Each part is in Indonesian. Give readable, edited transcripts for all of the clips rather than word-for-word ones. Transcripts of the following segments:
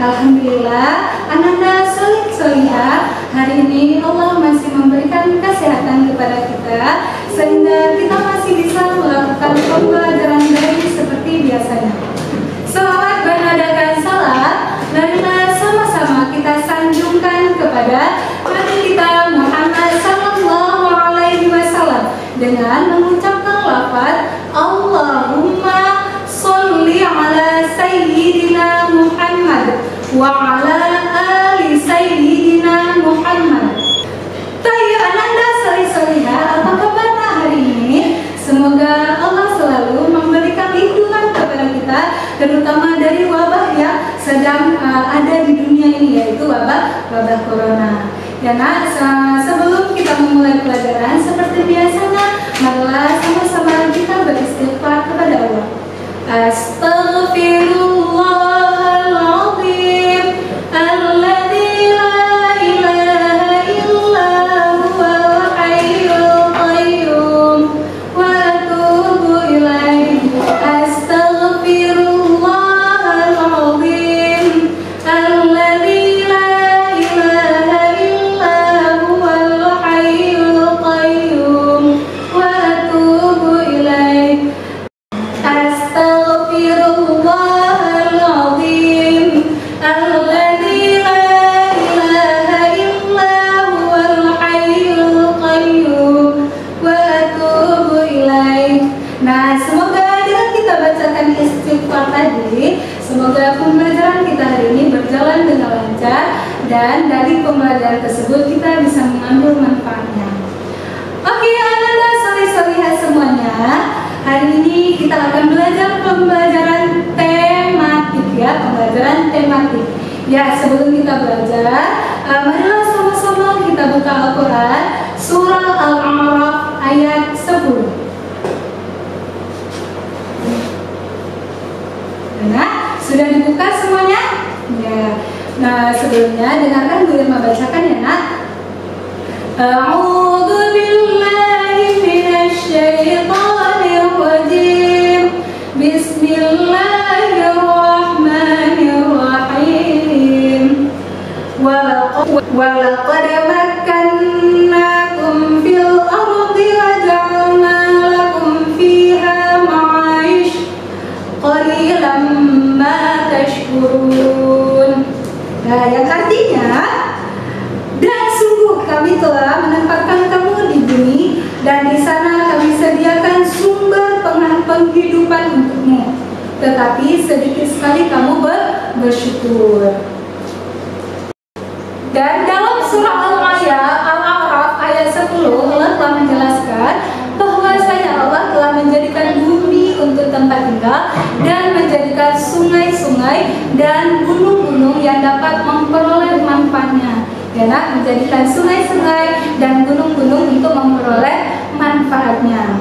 Alhamdulillah, Ananda solihah, hari ini Allah masih memberikan kesehatan kepada kita sehingga kita masih bisa melakukan pembelajaran daring seperti biasanya. Selamat mengadakan salat, marilah sama-sama kita sanjungkan kepada Nabi kita Muhammad sallallahu alaihi wasallam dengan mengucapkan lafaz Allahumma sholli ala sayyidina Muhammad wa ala ali sayyidina Muhammad. Taya Ananda solihah, apa kabarnya hari ini? Semoga Allah selalu memberikan lindungan kepada kita, terutama dari wabah yang sedang ada di dunia ini, yaitu wabah corona. Ya nak, sebelum kita memulai pelajaran seperti biasanya, marilah sama-sama kita beristighfar kepada Allah. Astaghfirullahaladzim alladzi la ilaha illa huwal hayyul qayyum wa atubu ilaihi. Astaghfirullahaladzim alladzi la ilaha illa huwal hayyul qayyum wa atubu ilaihi. Astaghfirullahaladzim alladzi la ilaha illa huwal hayyul qayyum wa atubu ilaih. Nah, semoga dengan kita bacakan istighfar tadi, semoga pembelajaran kita hari ini berjalan dengan lancar dan dari pembelajaran tersebut kita bisa mengambil manfaatnya. Oke, Ananda solihah semuanya. Hari ini kita akan belajar pembelajaran tematik ya, pembelajaran tematik. Ya, sebelum kita belajar, marilah sama-sama kita buka Al-Quran, surah Al-A'raf ayat 10. Nah, sudah dibuka semuanya? Ya. Nah, sebelumnya dengarkan Bu Irma bacakan ya, Nak. A'udzu billahi minasy syaithanir rajim. Bismillahirrahmanirrahim. Walaqad makkannakum fil ardi wa ja'alna lakum fiha ma'ish qalilan ma tashkurun. Nah, yang artinya, dan sungguh kami telah menempatkan kamu di bumi, dan di sana kami sediakan sumber penghidupan untukmu, tetapi sedikit sekali kamu bersyukur. Dan dalam surah Al-A'raf ayat 10, Allah telah menjelaskan bahwasanya Allah telah menjadikan bumi untuk tempat tinggal dan menjadikan sungai-sungai dan gunung-gunung yang dapat memperoleh manfaatnya. Ya, nak, menjadikan sungai-sungai dan gunung-gunung untuk memperoleh manfaatnya.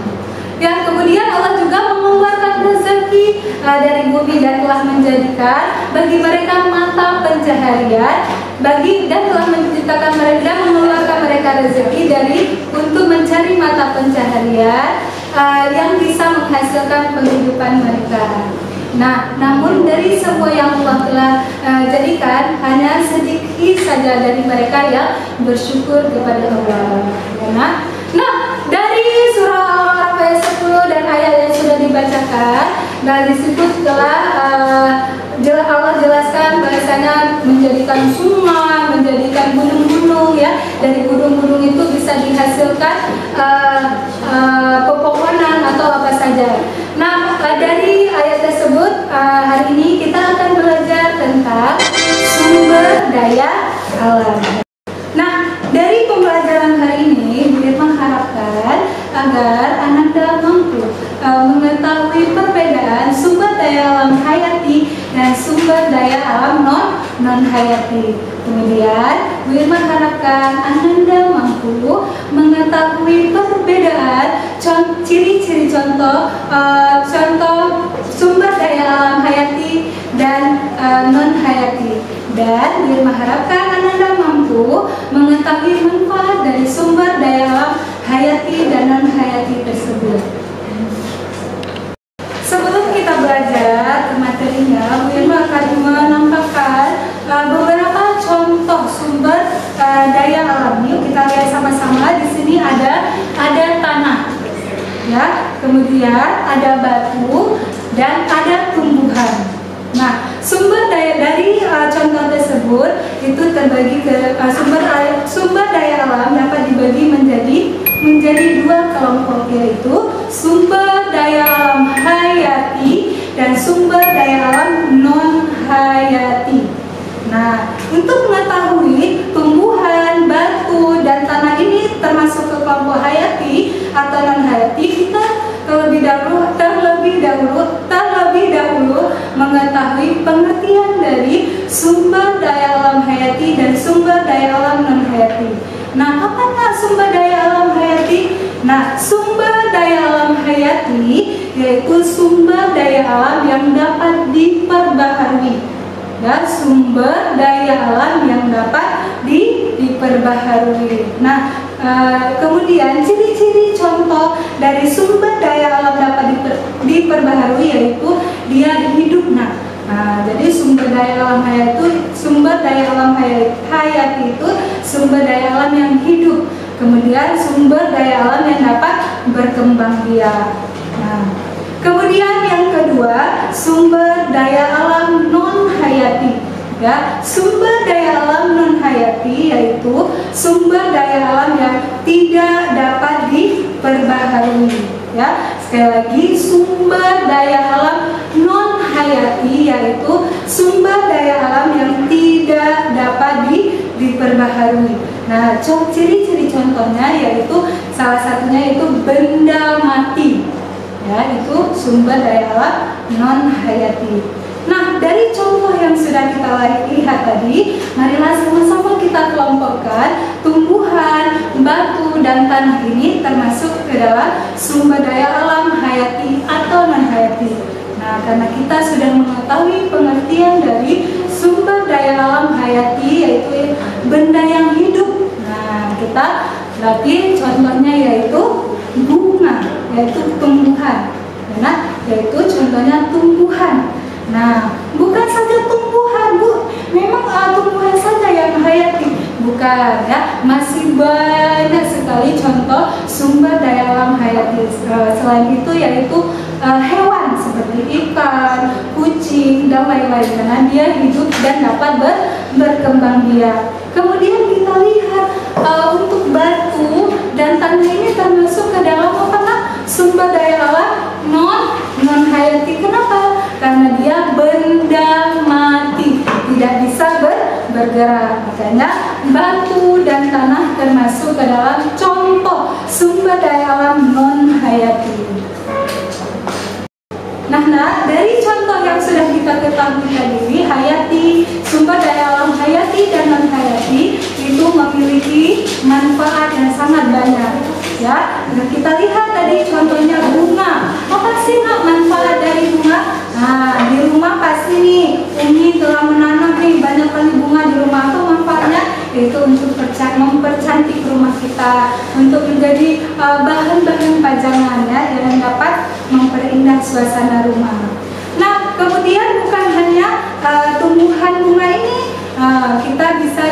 Ya, kemudian Allah juga mengeluarkan rezeki dari bumi dan telah menjadikan bagi mereka mata pencaharian, dan telah menciptakan mereka dan mengeluarkan mereka rezeki dari untuk mencari mata pencaharian yang bisa menghasilkan penghidupan mereka. Nah, namun dari semua yang Allah telah jadikan, hanya sedikit saja dari mereka yang bersyukur kepada Allah. Nah, dari surah Al-A'raf ayat 10 dan ayat yang sudah dibacakan, nah disebut telah Allah jelaskan bahasanya menjadikan sungai, menjadikan gunung-gunung ya. Dari gunung-gunung itu bisa dihasilkan pepohonan atau apa saja. Nah, dari ayat tersebut hari ini kita akan belajar tentang sumber daya alam. Nah, dari pembelajaran hari ini, Bu Irma harapkan agar Ananda mampu mengetahui perbedaan sumber daya alam hayati dan sumber daya alam non hayati. Kemudian, Bu Irma harapkan Ananda mampu mengetahui perbedaan ciri-ciri contoh sumber daya alam hayati dan non hayati. Dan Bu Irma harapkan Ananda mampu mengetahui manfaat dari sumber daya alam hayati dan non hayati tersebut. Sebelum kita belajar ke materinya, Bu Irma akan menampakkan daya alam. Yuk kita lihat sama-sama. Di sini ada tanah, ya. Kemudian ada batu dan ada tumbuhan. Nah, sumber daya dari contoh tersebut itu terbagi ke sumber daya alam dapat dibagi menjadi dua kelompok, yaitu sumber daya alam hayati dan sumber daya alam non hayati. Nah, untuk mengetahui tumbuhan, batu, dan tanah ini termasuk ke kelompok hayati atau non hayati, kita terlebih dahulu mengetahui pengertian dari sumber daya alam hayati dan sumber daya alam non hayati. Nah, apakah sumber daya alam hayati? Nah, sumber daya alam hayati yaitu sumber daya alam yang dapat diperbaharui. Ya, sumber daya alam yang dapat diperbaharui. Nah, kemudian ciri-ciri contoh dari sumber daya alam dapat diperbaharui yaitu dia hidup. Nah, jadi sumber daya alam hayati itu sumber daya alam yang hidup. Kemudian sumber daya alam yang dapat berkembang biak. Nah, kemudian yang kedua, sumber daya alam non hayati. Ya, sumber daya alam non hayati yaitu sumber daya alam yang tidak dapat diperbaharui. Ya, sekali lagi, sumber daya alam non hayati yaitu sumber daya alam yang tidak dapat diperbaharui. Nah, ciri-ciri contohnya yaitu salah satunya itu benda mati. Ya, itu sumber daya alam non hayati. Nah, dari contoh yang sudah kita lihat tadi, marilah sama-sama kita kelompokkan tumbuhan, batu, dan tanah ini termasuk ke dalam sumber daya alam hayati atau non hayati. Nah, karena kita sudah mengetahui pengertian dari sumber daya alam hayati yaitu benda yang hidup. Nah, kita berarti contohnya yaitu bunga, yaitu tumbuhan. Nah, yaitu contohnya tumbuhan. Nah, bukan saja tumbuhan, Bu. Memang tumbuhan saja yang hayati, bukan ya. Masih banyak sekali contoh sumber daya alam hayati. Selain itu yaitu hewan seperti ikan, kucing, dan lain-lain, karena dia hidup dan dapat berkembang biak. Kemudian kita lihat untuk batu dan tanah ini termasuk ke dalam sumber daya alam non hayati. Kenapa? Karena dia benda mati, tidak bisa bergerak. Makanya batu dan tanah termasuk ke dalam contoh sumber daya alam non hayati. Nah, dari contoh yang sudah kita ketahui tadi, hayati, sumber daya alam hayati dan non hayati itu memiliki manfaat yang sangat banyak. Ya, nah, kita lihat tadi contohnya bunga. Apa sih manfaat dari bunga? Nah, di rumah pasti nih, Umi telah menanam nih banyak kali bunga di rumah. Apa manfaatnya? Yaitu untuk mempercantik rumah kita, untuk menjadi bahan-bahan pajangan ya, yang dapat memperindah suasana rumah. Nah, kemudian bukan hanya tumbuhan bunga ini, kita bisa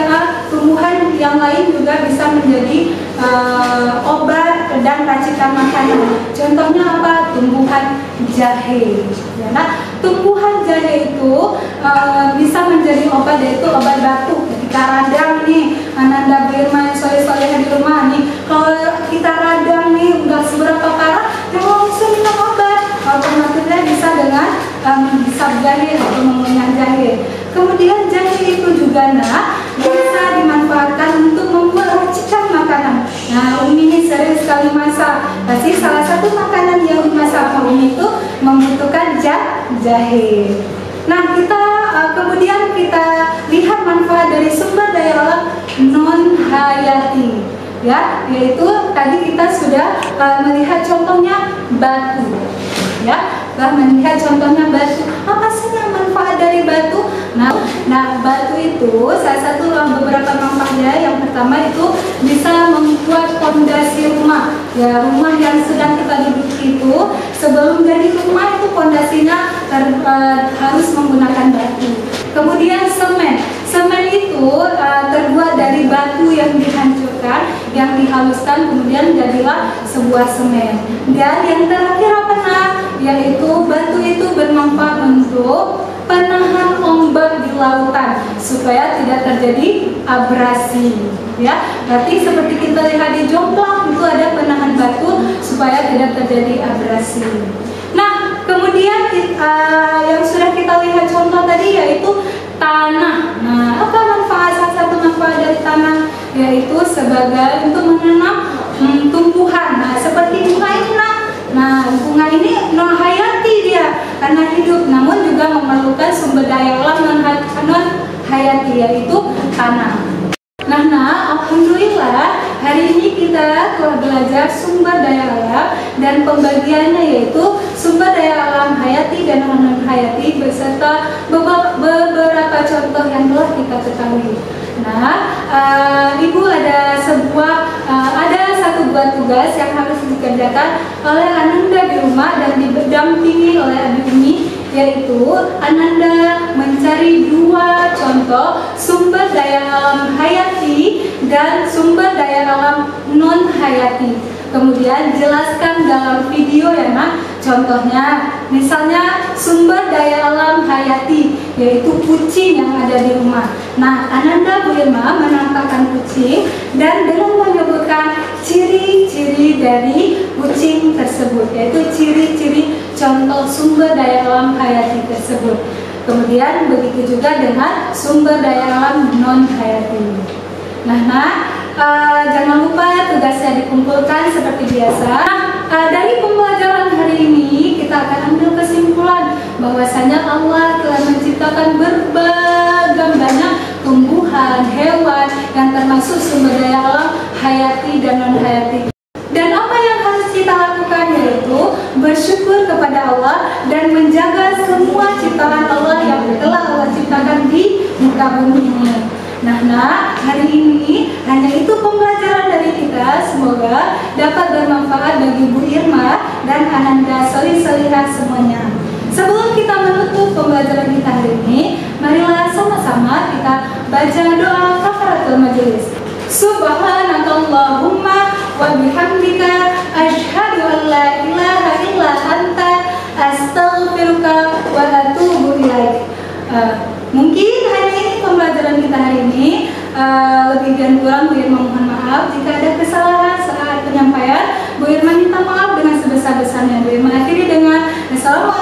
tumbuhan yang lain juga bisa menjadi obat dan racikan makanan. Contohnya apa? Tumbuhan jahe. Ya, nah, tumbuhan jahe itu bisa menjadi obat, yaitu obat batuk. Ketika radang nih, Ananda Birma soleh-soleh di rumah nih, kalau kita radang nih udah seberapa parah, jangan langsung minum obat. Alternatifnya bisa dengan menghisap jahe atau mengunyah jahe. Kemudian jahe itu juga bisa dimanfaatkan untuk membuat racikan makanan. Nah, Umi ini sering sekali masak. Pasti salah satu makanan yang dimasak Umi itu membutuhkan jahe. Nah, kemudian kita lihat manfaat dari sumber daya alam non hayati. Ya, yaitu tadi kita sudah melihat contohnya batu. Ya, telah melihat contohnya batu. Apa sih yang manfaat dari batu? Nah, batu itu salah satu beberapa manfaatnya. Yang pertama itu bisa membuat fondasi rumah. Ya, rumah yang sedang kita duduki itu sebelum jadi rumah itu fondasinya harus menggunakan batu. Kemudian semen. Semen itu terbuat dari batu yang sebuah semen. Dan yang terakhir apa nak? Yaitu batu itu bermanfaat untuk penahan ombak di lautan supaya tidak terjadi abrasi. Ya, berarti seperti kita lihat di jomplang itu ada penahan batu supaya tidak terjadi abrasi. Nah, kemudian yang sudah kita lihat contoh tadi yaitu tanah. Nah, apa manfaat, salah satu manfaat dari tanah? Yaitu sebagai untuk menanam tumbuhan. Nah, seperti bunga ini. Nah, bunga ini non hayati dia karena hidup, namun juga memerlukan sumber daya alam non hayati yaitu tanah. Nah, alhamdulillah hari ini kita telah belajar sumber daya alam dan pembagiannya yaitu sumber daya alam hayati dan non hayati beserta beberapa contoh yang telah kita ketahui. Nah, Ibu ada satu buah tugas yang harus dikerjakan oleh Ananda di rumah dan didampingi oleh Adik Umi, yaitu Ananda mencari 2 contoh sumber daya alam hayati dan sumber daya alam non hayati. Kemudian jelaskan dalam video ya nak. Contohnya, misalnya sumber daya alam hayati yaitu kucing yang ada di rumah. Nah, Ananda Bu Irma menampakkan kucing dan dengan menyebutkan ciri-ciri dari kucing tersebut, yaitu ciri-ciri contoh sumber daya alam hayati tersebut. Kemudian begitu juga dengan sumber daya alam non hayati. Jangan lupa tugasnya dikumpulkan seperti biasa. Dari pembelajaran hari ini kita akan ambil kesimpulan bahwasanya Allah telah menciptakan berbagai banyak tumbuhan, hewan yang termasuk sumber daya alam hayati dan non hayati. Dan apa yang harus kita lakukan yaitu bersyukur kepada Allah dan menjaga semua ciptaan Allah yang telah Allah ciptakan di muka bumi ini. Hari ini hanya itu pembelajaran dari kita. Semoga dapat bermanfaat bagi Bu Irma dan Ananda Solih-Solihah semuanya. Sebelum kita menutup pembelajaran kita hari ini, marilah sama-sama kita baca doa kafaratul majelis. Subhanakallahumma wa bihamdika asyhadu an la ilaha illa anta astaghfiruka wa atubu ilaik. Mungkin hanya ini pembelajaran kita hari ini. Lebih dan kurang Bu Irma mohon maaf jika ada kesalahan saat penyampaian. Bu Irma minta maaf dengan sebesar-besarnya. Bu Irma akhiri dengan Assalamualaikum